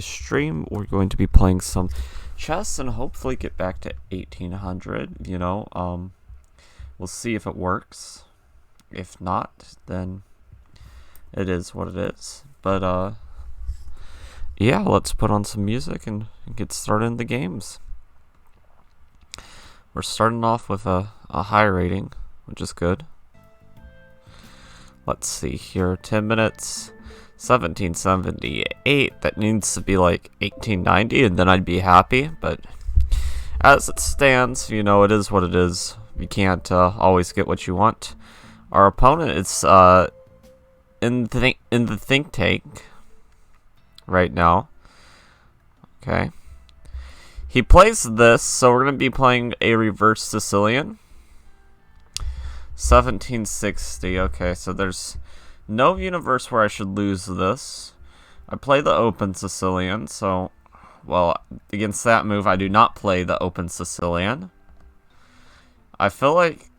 Stream, we're going to be playing some chess and hopefully get back to 1800. We'll see if it works. If not, then it is what it is. But yeah, let's put on some music and get started in the games. We're starting off with a high rating, which is good. Let's see here, 10 minutes, 1778. That needs to be like 1890, and then I'd be happy. But as it stands, it is what it is. You can't always get what you want. Our opponent is in the think tank right now. Okay. He plays this, so we're going to be playing a reverse Sicilian. 1760, okay, so there's no universe where I should lose this. I play the open Sicilian, so, well, against that move, I do not play the open Sicilian. I feel like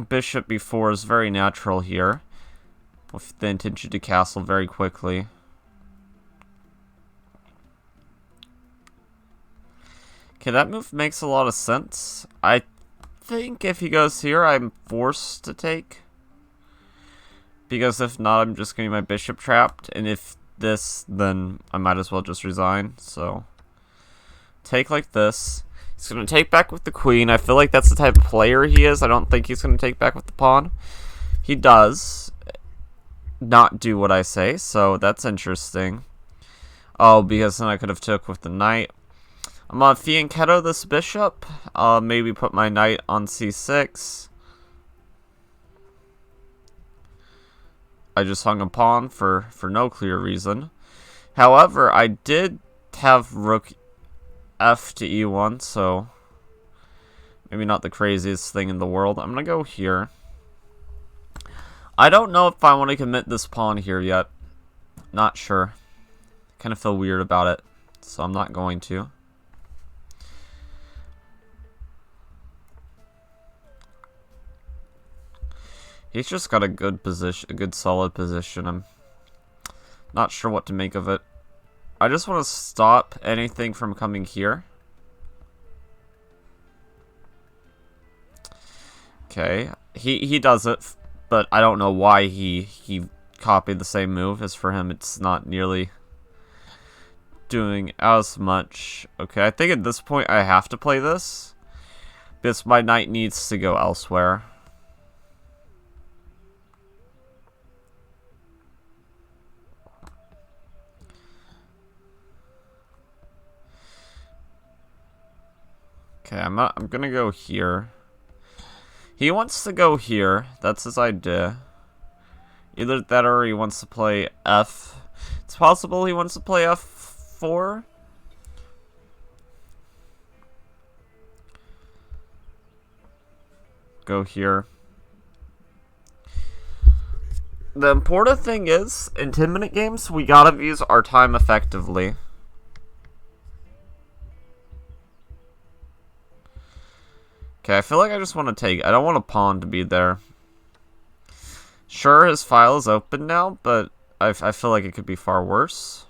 bishop b4 is very natural here, with the intention to castle very quickly. Okay, that move makes a lot of sense. I think if he goes here, I'm forced to take. Because if not, I'm just getting my bishop trapped. And if this, then I might as well just resign. So, take like this. He's going to take back with the queen. I feel like that's the type of player he is. I don't think he's going to take back with the pawn. He does not do what I say, so that's interesting. Oh, because then I could have took with the knight. I'm gonna fianchetto this bishop. Maybe put my knight on c6. I just hung a pawn for no clear reason. However, I did have rook f to e1, so maybe not the craziest thing in the world. I'm gonna go here. I don't know if I want to commit this pawn here yet. Not sure. Kind of feel weird about it, so I'm not going to. He's just got a good position, a good solid position. I'm not sure what to make of it. I just want to stop anything from coming here. Okay, he does it, but I don't know why he copied the same move. As for him, it's not nearly doing as much. Okay, I think at this point I have to play this because my knight needs to go elsewhere. Okay, I'm gonna go here. He wants to go here. That's his idea. Either that or he wants to play f. It's possible he wants to play f4. Go here. The important thing is, in 10-minute games, we gotta use our time effectively. Okay, I feel like I just want to take. I don't want a pawn to be there. Sure, his file is open now, but I feel like it could be far worse.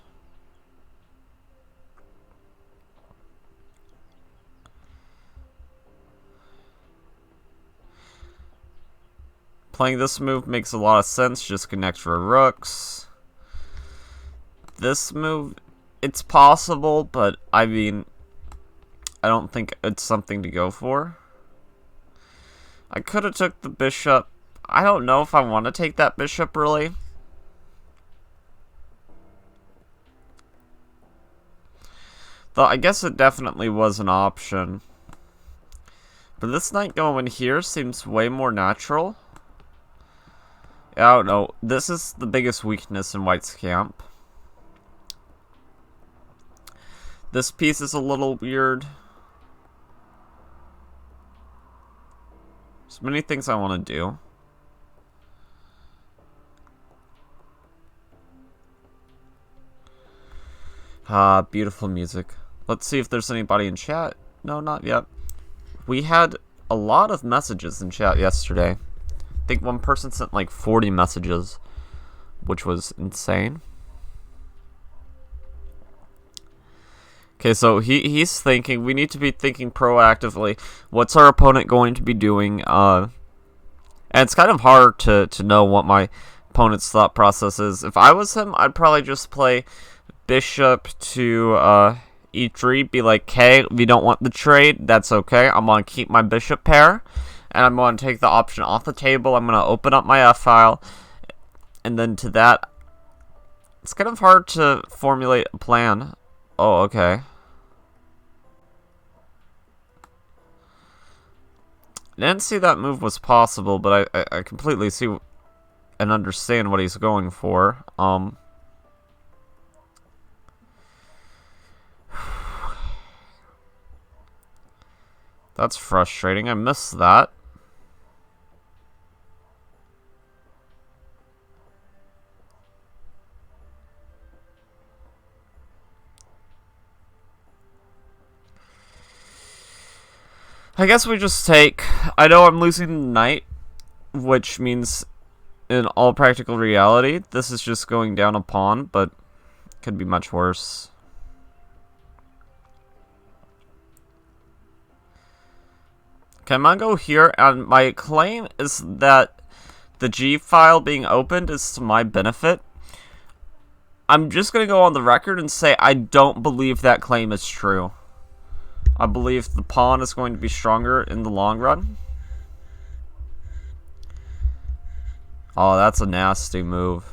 Playing this move makes a lot of sense. Just connect for rooks. This move, it's possible, but I mean, I don't think it's something to go for. I could have took the bishop. I don't know if I want to take that bishop, really. Though I guess it definitely was an option. But this knight going here seems way more natural. I don't know. This is the biggest weakness in White's camp. This piece is a little weird. There's many things I want to do. Ah, beautiful music. Let's see if there's anybody in chat. No, not yet. We had a lot of messages in chat yesterday. I think one person sent like 40 messages, which was insane. Okay, so he's thinking, we need to be thinking proactively. What's our opponent going to be doing? And it's kind of hard to know what my opponent's thought process is. If I was him, I'd probably just play bishop to e3, be like, okay, we don't want the trade, that's okay. I'm going to keep my bishop pair, and I'm going to take the option off the table. I'm going to open up my f-file, and then to that, it's kind of hard to formulate a plan. Oh, okay. I didn't see that move was possible, but I completely see and understand what he's going for. That's frustrating. I missed that. I guess we just take... I know I'm losing the knight, which means in all practical reality, this is just going down a pawn, but it could be much worse. Okay, I'm gonna go here, and my claim is that the G file being opened is to my benefit. I'm just gonna go on the record and say I don't believe that claim is true. I believe the pawn is going to be stronger in the long run. Oh, that's a nasty move.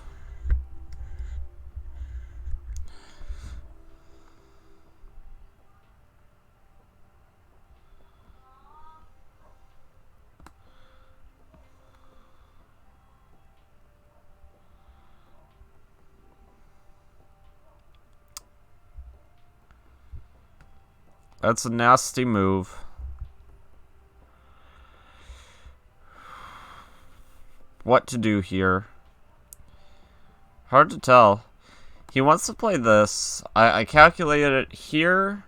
That's a nasty move. What to do here? Hard to tell. He wants to play this. I calculated it here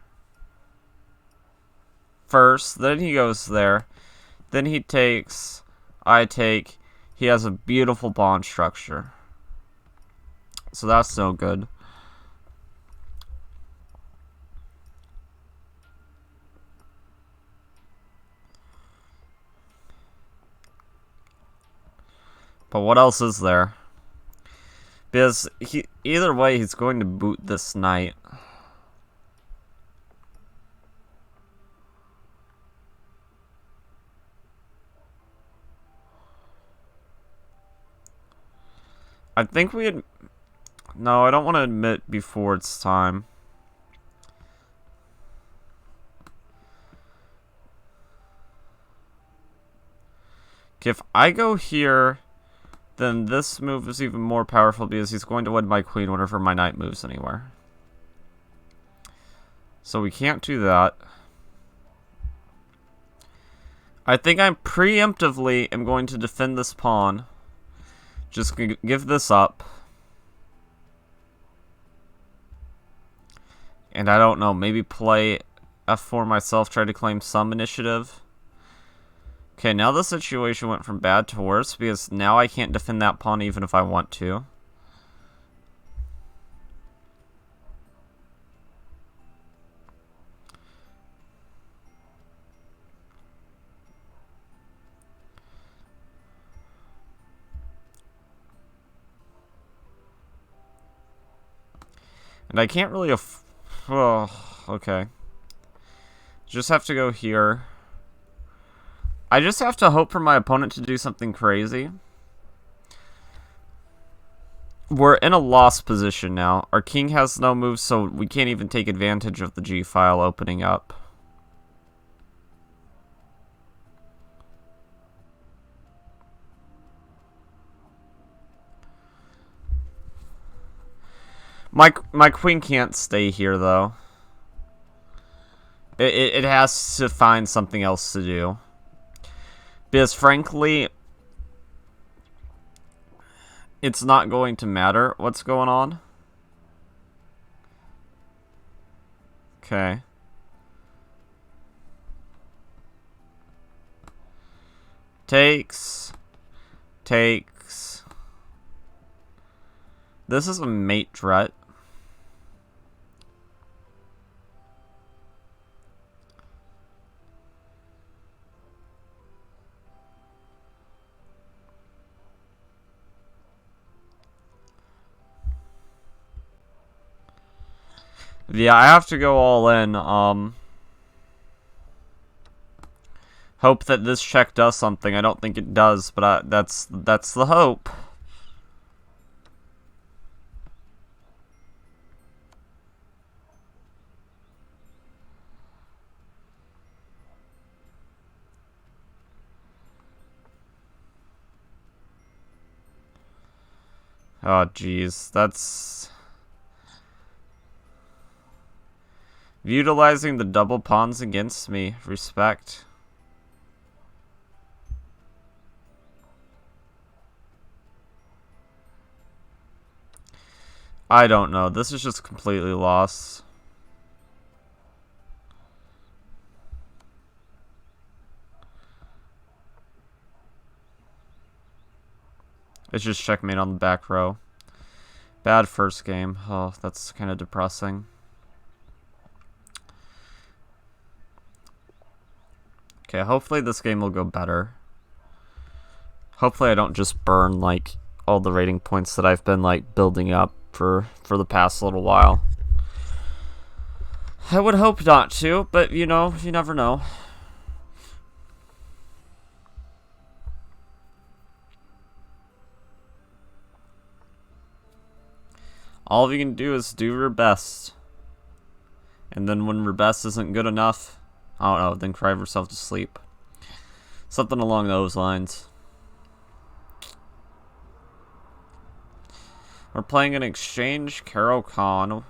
first, then he goes there. Then he takes, I take. He has a beautiful pawn structure. So that's no good. But what else is there? Because either way, he's going to boot this knight. I think we had... No, I don't want to admit before it's time. Okay, if I go here... then this move is even more powerful because he's going to win my queen whenever my knight moves anywhere. So we can't do that. I think I preemptively am going to defend this pawn. Just give this up. And I don't know, maybe play f4 myself, try to claim some initiative. Okay, now the situation went from bad to worse because now I can't defend that pawn even if I want to. And I can't really oh, okay. Just have to go here. I just have to hope for my opponent to do something crazy. We're in a lost position now. Our king has no moves, so we can't even take advantage of the G file opening up. My queen can't stay here, though. It has to find something else to do. Because, frankly, it's not going to matter what's going on. Okay. Takes. This is a mate threat. Yeah, I have to go all in. Hope that this check does something. I don't think it does, but that's the hope. Oh, jeez. That's... Utilizing the double pawns against me. Respect. I don't know. This is just completely lost. It's just checkmate on the back row. Bad first game. Oh, that's kind of depressing. Okay, hopefully this game will go better. Hopefully I don't just burn, like, all the rating points that I've been, like, building up for the past little while. I would hope not to, but, you know, you never know. All you can do is do your best. And then when your best isn't good enough, I don't know, then cry yourself to sleep. Something along those lines. We're playing an exchange Carol Khan.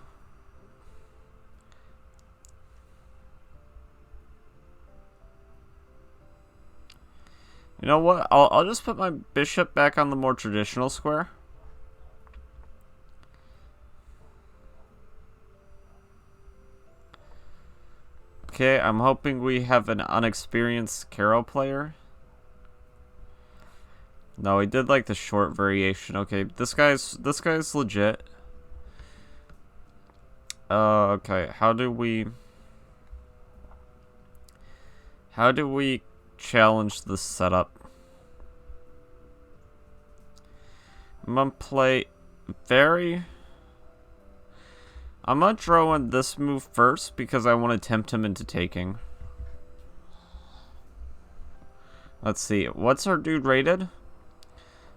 You know what? I'll just put my bishop back on the more traditional square. Okay, I'm hoping we have an unexperienced Carol player. No, he did like the short variation. Okay, this guy's legit. Okay, how do we challenge this setup? I'm gonna play I'm gonna throw in this move first because I want to tempt him into taking. Let's see, what's our dude rated?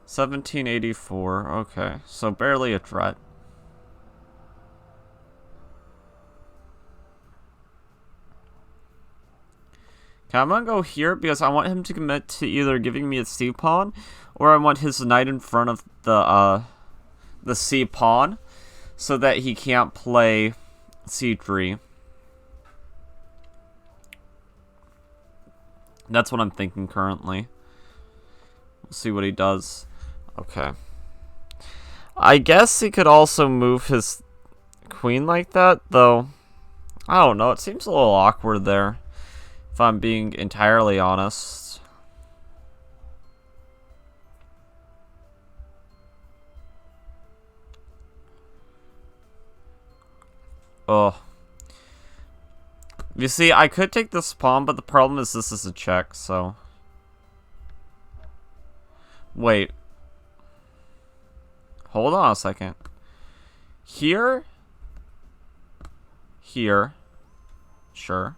1784, okay, so barely a threat. Okay, I'm gonna go here because I want him to commit to either giving me a C pawn, or I want his knight in front of the C pawn, so that he can't play C3. That's what I'm thinking currently. We'll see what he does. Okay. I guess he could also move his queen like that, though. I don't know, it seems a little awkward there, if I'm being entirely honest. Oh. You see, I could take this pawn, but the problem is this is a check, so... Wait. Hold on a second. Here? Here. Sure.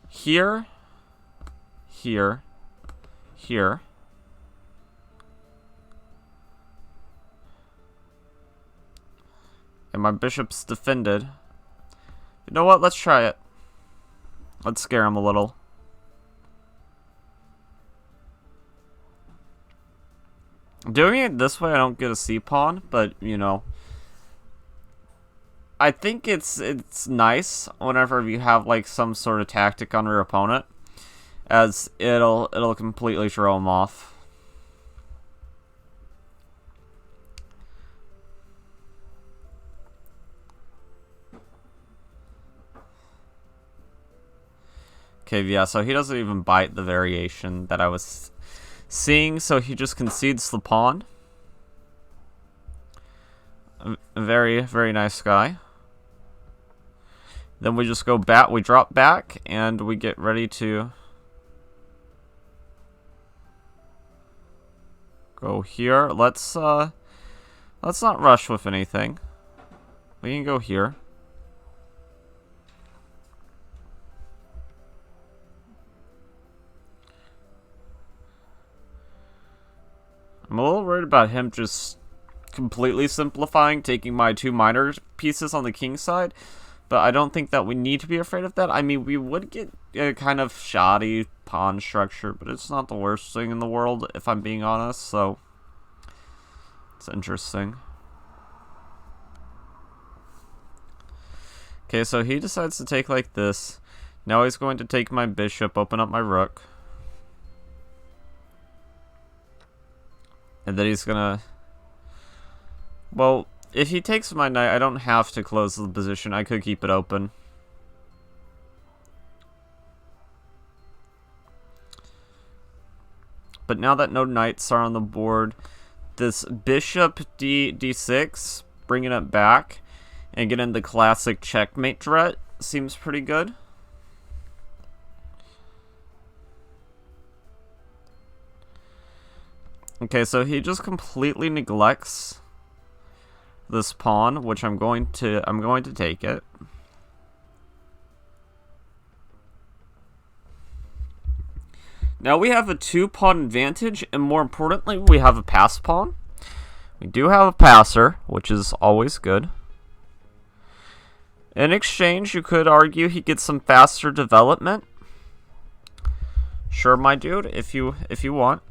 Here. Here. Here. And my bishop's defended. You know what? Let's try it. Let's scare him a little. Doing it this way, I don't get a C pawn, but you know, I think it's nice whenever you have like some sort of tactic on your opponent, as it'll completely throw him off. Okay, yeah, so he doesn't even bite the variation that I was seeing, so he just concedes the pawn. A very, very nice guy. Then we just go back, we drop back, and we get ready to go here. Let's not rush with anything. We can go here. I'm a little worried about him just completely simplifying, taking my 2 minor pieces on the king side, but I don't think that we need to be afraid of that. I mean, we would get a kind of shoddy pawn structure, but it's not the worst thing in the world, if I'm being honest, so it's interesting. Okay, so he decides to take like this. Now he's going to take my bishop, open up my rook. And then he's gonna... Well, if he takes my knight, I don't have to close the position. I could keep it open. But now that no knights are on the board, this bishop d6, bringing it back, and getting the classic checkmate threat seems pretty good. Okay, so he just completely neglects this pawn, which I'm going to take it. Now we have a 2-pawn advantage, and more importantly, we have a pass pawn. We do have a passer, which is always good. In exchange, you could argue he gets some faster development. Sure, my dude, if you want.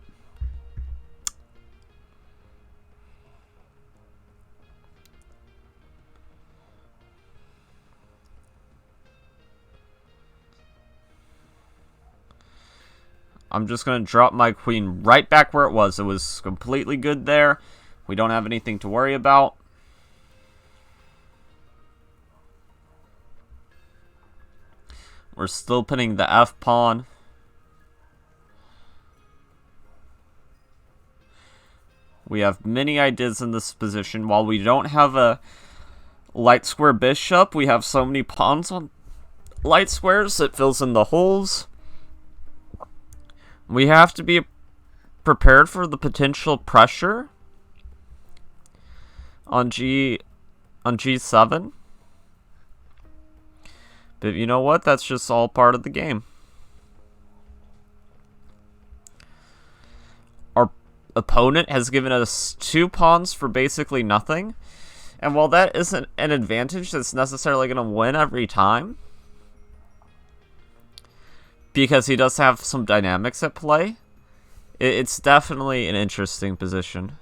I'm just going to drop my queen right back where it was. It was completely good there. We don't have anything to worry about. We're still pinning the F pawn. We have many ideas in this position. While we don't have a light square bishop, we have so many pawns on light squares it fills in the holes. We have to be prepared for the potential pressure on G7. But you know what? That's just all part of the game. Our opponent has given us 2 pawns for basically nothing. And while that isn't an advantage that's necessarily going to win every time, because he does have some dynamics at play, it's definitely an interesting position.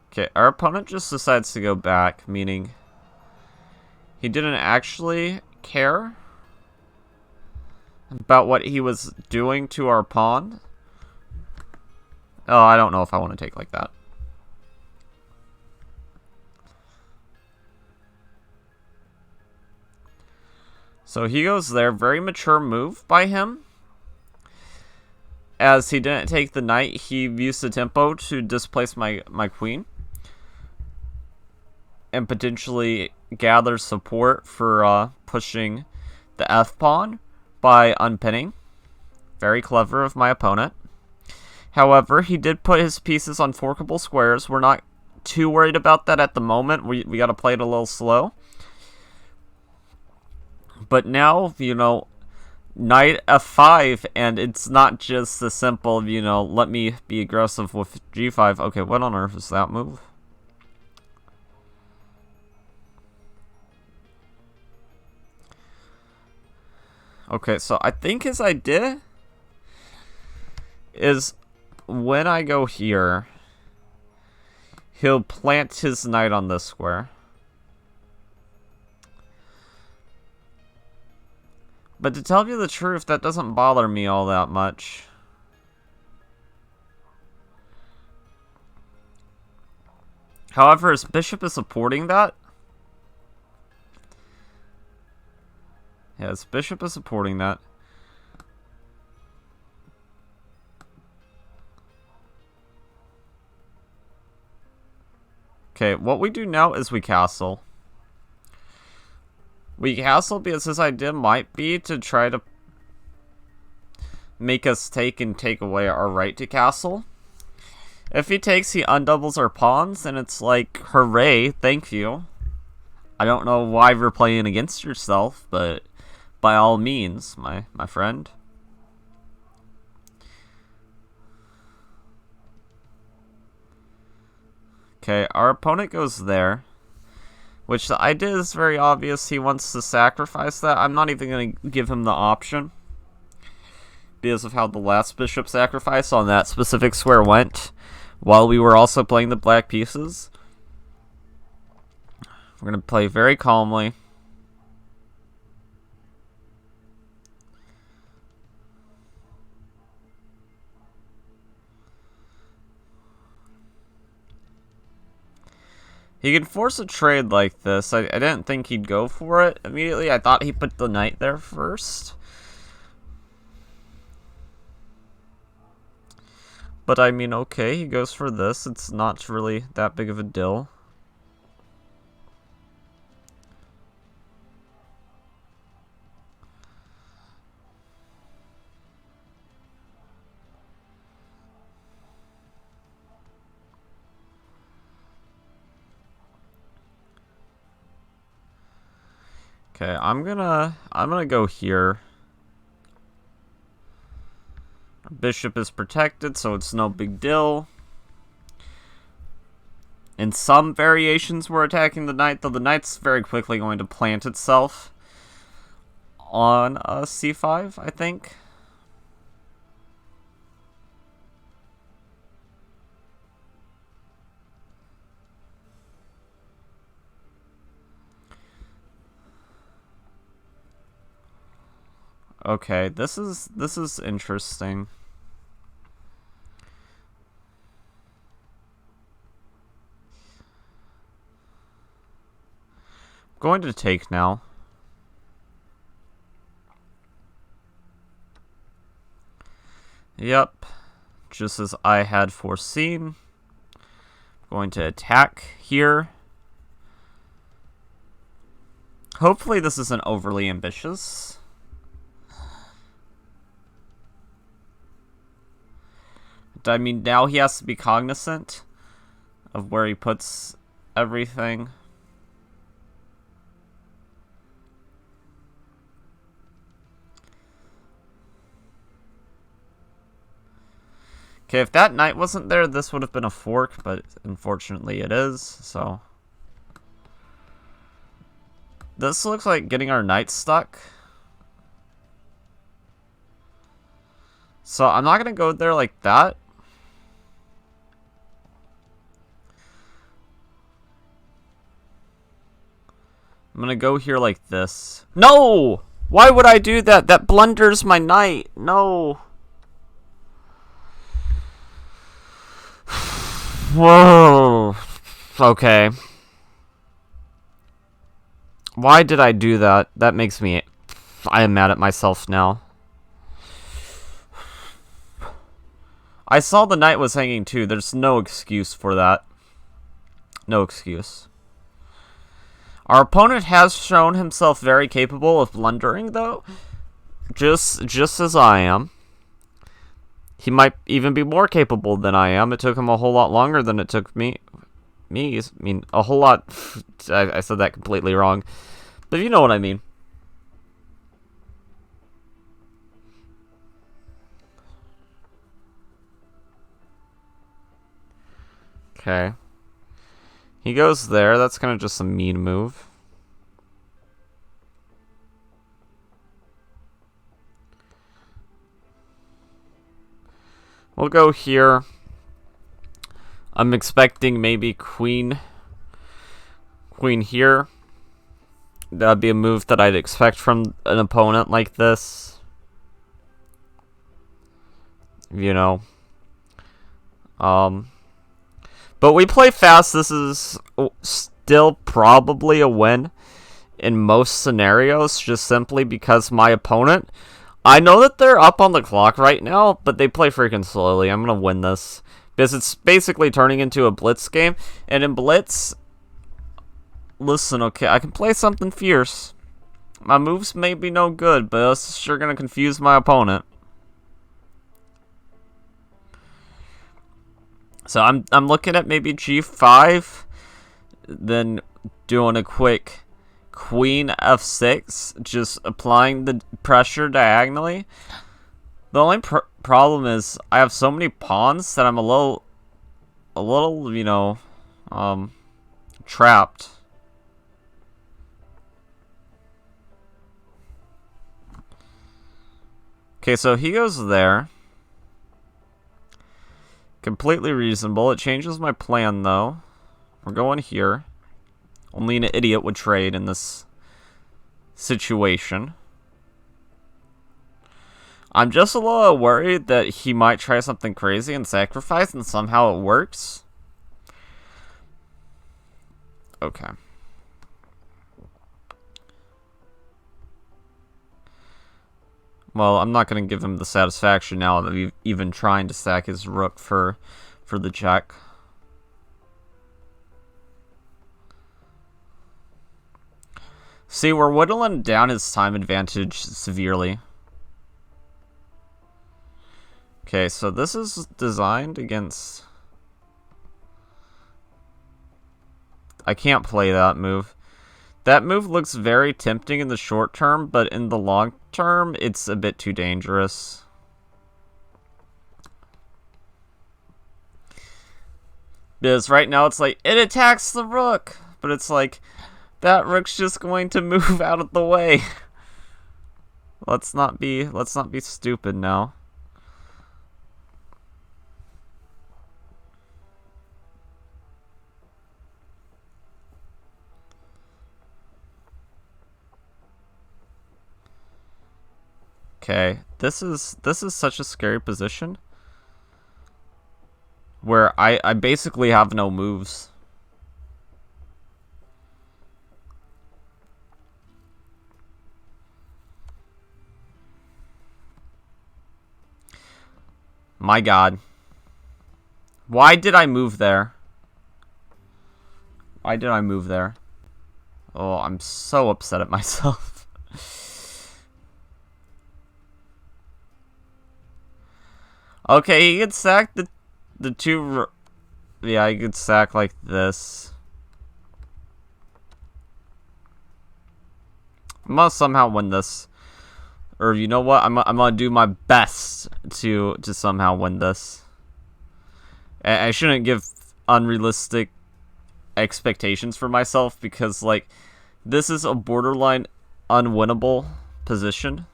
Okay, our opponent just decides to go back, meaning he didn't actually care about what he was doing to our pawn. Oh, I don't know if I want to take like that. So he goes there. Very mature move by him. As he didn't take the knight, he used the tempo to displace my queen. And potentially gather support for pushing the F-pawn by unpinning. Very clever of my opponent. However, he did put his pieces on forkable squares. We're not too worried about that at the moment. We got to play it a little slow. But now, you know, knight f5, and it's not just the simple, you know, let me be aggressive with g5. Okay, what on earth is that move? Okay, so I think his idea is when I go here, he'll plant his knight on this square. But to tell you the truth, that doesn't bother me all that much. However, his bishop is supporting that. Yeah, his bishop is supporting that. Okay, what we do now is we castle. We castle because his idea might be to try to make us take away our right to castle. If he takes, he undoubles our pawns, and it's like, hooray, thank you. I don't know why you're playing against yourself, but by all means, my friend. Okay, our opponent goes there, which the idea is very obvious. He wants to sacrifice that. I'm not even going to give him the option because of how the last bishop sacrifice on that specific square went, while we were also playing the black pieces. We're going to play very calmly. He can force a trade like this. I didn't think he'd go for it immediately. I thought he put the knight there first. But I mean, okay, he goes for this. It's not really that big of a deal. Okay, I'm gonna go here. Bishop is protected, so it's no big deal. In some variations, we're attacking the knight, though the knight's very quickly going to plant itself on c5, I think. Okay, this is interesting. I'm going to take now. Yep, just as I had foreseen. I'm going to attack here. Hopefully this isn't overly ambitious. I mean, now he has to be cognizant of where he puts everything. Okay, if that knight wasn't there, this would have been a fork, but unfortunately it is, so. This looks like getting our knight stuck. So I'm not going to go there like that. I'm gonna go here like this. No! Why would I do that? That blunders my knight. No. Whoa. Okay. Why did I do that? That makes me... I am mad at myself now. I saw the knight was hanging too. There's no excuse for that. No excuse. Our opponent has shown himself very capable of blundering, though. Just as I am. He might even be more capable than I am. It took him a whole lot longer than it took me. I mean, a whole lot... I said that completely wrong. But you know what I mean. Okay. He goes there. That's kind of just a mean move. We'll go here. I'm expecting maybe queen here. That'd be a move that I'd expect from an opponent like this. You know. But we play fast. This is still probably a win in most scenarios, just simply because my opponent... I know that they're up on the clock right now, but they play freaking slowly. I'm going to win this. Because it's basically turning into a blitz game. And in blitz... Listen, okay, I can play something fierce. My moves may be no good, but it's sure going to confuse my opponent. So I'm looking at maybe g5, then doing a quick queen f6, just applying the pressure diagonally. The only problem is I have so many pawns that I'm a little, you know, trapped. Okay, so he goes there. Completely reasonable. It changes my plan, though. We're going here. Only an idiot would trade in this situation. I'm just a little worried that he might try something crazy and sacrifice, and somehow it works. Okay. Well, I'm not going to give him the satisfaction now that we've even trying to sack his rook for the check. See, we're whittling down his time advantage severely. Okay, so this is designed against... I can't play that move. That move looks very tempting in the short term, but in the long term, it's a bit too dangerous. Because right now it's like, it attacks the rook! But it's like, that rook's just going to move out of the way. Let's not be stupid now. Okay, this is such a scary position where I basically have no moves. My God. Why did I move there? Why did I move there? Oh, I'm so upset at myself. Okay, he could sack the two... Yeah, he could sack like this. I must somehow win this. Or you know what? I'm gonna do my best to somehow win this. I shouldn't give unrealistic expectations for myself because, like, this is a borderline unwinnable position.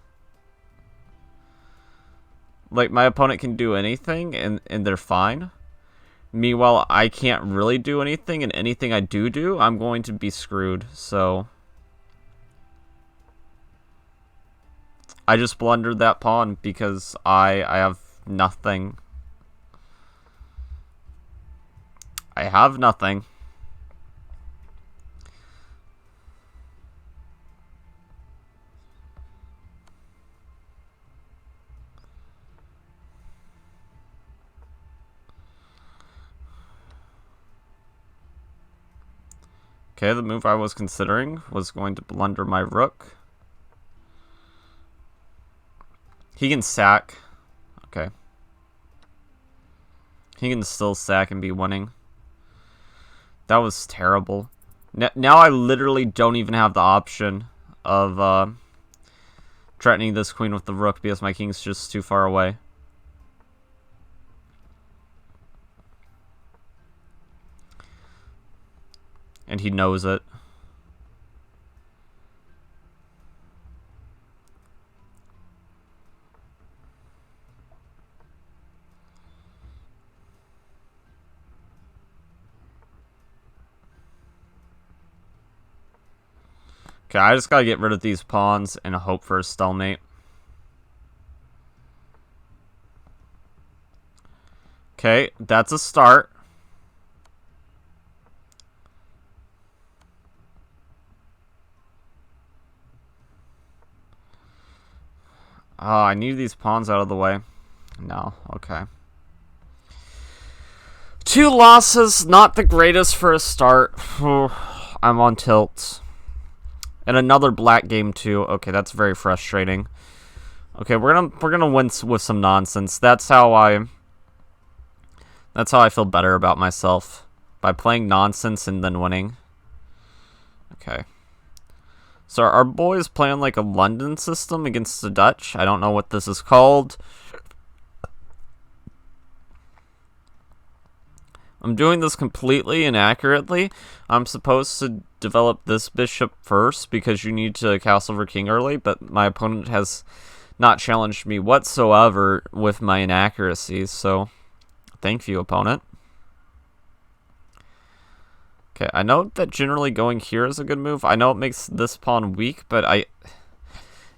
Like, my opponent can do anything, and they're fine. Meanwhile, I can't really do anything, and anything I do, I'm going to be screwed, so... I just blundered that pawn because I have nothing. I have nothing. Okay, the move I was considering was going to blunder my rook. He can sack. Okay. He can still sack and be winning. That was terrible. Now I literally don't even have the option of threatening this queen with the rook because my king's just too far away. And he knows it. Okay, I just gotta get rid of these pawns and hope for a stalemate. Okay, that's a start. Oh, I need these pawns out of the way. No, okay. 2 losses, not the greatest for a start. I'm on tilt. And another black game too. Okay, that's very frustrating. Okay, we're gonna win with some nonsense. That's how That's how I feel better about myself. By playing nonsense and then winning. Okay. So our boys playing like a London system against the Dutch. I don't know what this is called. I'm doing this completely inaccurately. I'm supposed to develop this bishop first because you need to castle for king early, but my opponent has not challenged me whatsoever with my inaccuracies, so thank you, opponent. Okay, I know that generally going here is a good move. I know it makes this pawn weak, but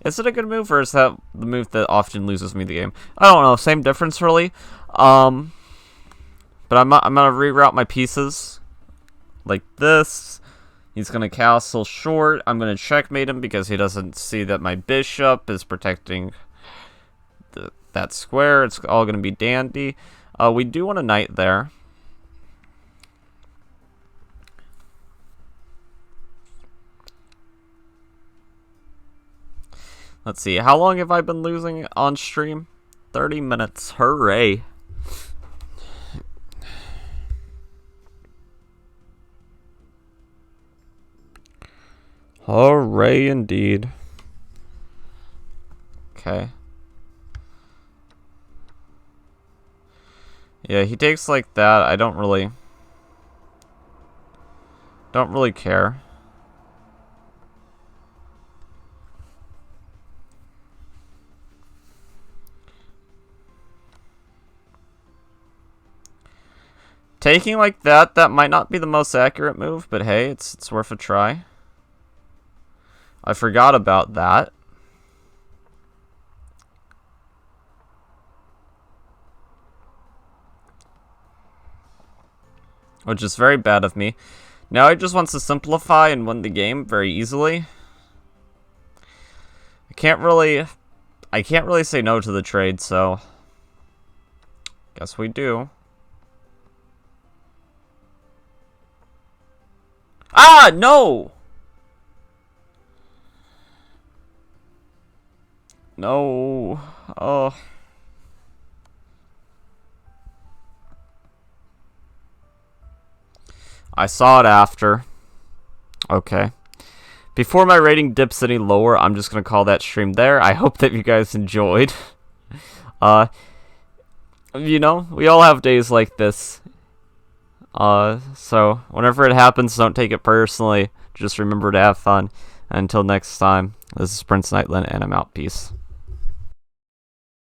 is it a good move, or is that the move that often loses me the game? I don't know, same difference really. But I'm gonna reroute my pieces like this. He's gonna castle short. I'm gonna checkmate him because he doesn't see that my bishop is protecting that square. It's all gonna be dandy. We do want a knight there. Let's see. How long have I been losing on stream? 30 minutes. Hooray. Hooray indeed. Okay. Yeah, he takes like that. I don't really care. Taking like that might not be the most accurate move, but hey, it's worth a try. I forgot about that. Which is very bad of me. Now he just wants to simplify and win the game very easily. I can't really say no to the trade, so guess we do. Ah, no! No. Oh. I saw it after. Okay. Before my rating dips any lower, I'm just going to call that stream there. I hope that you guys enjoyed. You know, we all have days like this. So whenever it happens, don't take it personally. Just remember to have fun. Until next time, this is PrinceNightlen, and I'm out. Peace.